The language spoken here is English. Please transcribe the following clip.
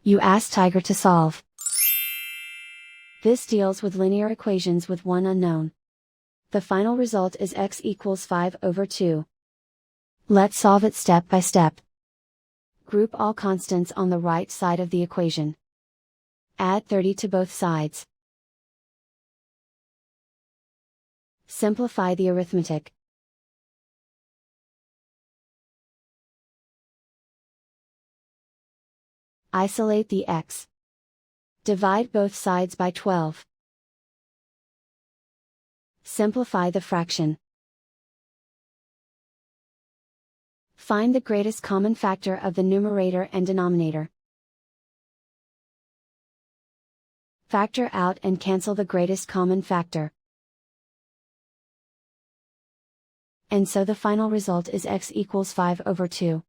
You ask Tiger to solve. This deals with linear equations with one unknown. The final result is x equals 5/2. Let's solve it step by step. Group all constants on the right side of the equation. Add 30 to both sides. Simplify the arithmetic. Isolate the x. Divide both sides by 12. Simplify the fraction. Find the greatest common factor of the numerator and denominator. Factor out and cancel the greatest common factor. And so the final result is x equals 5/2.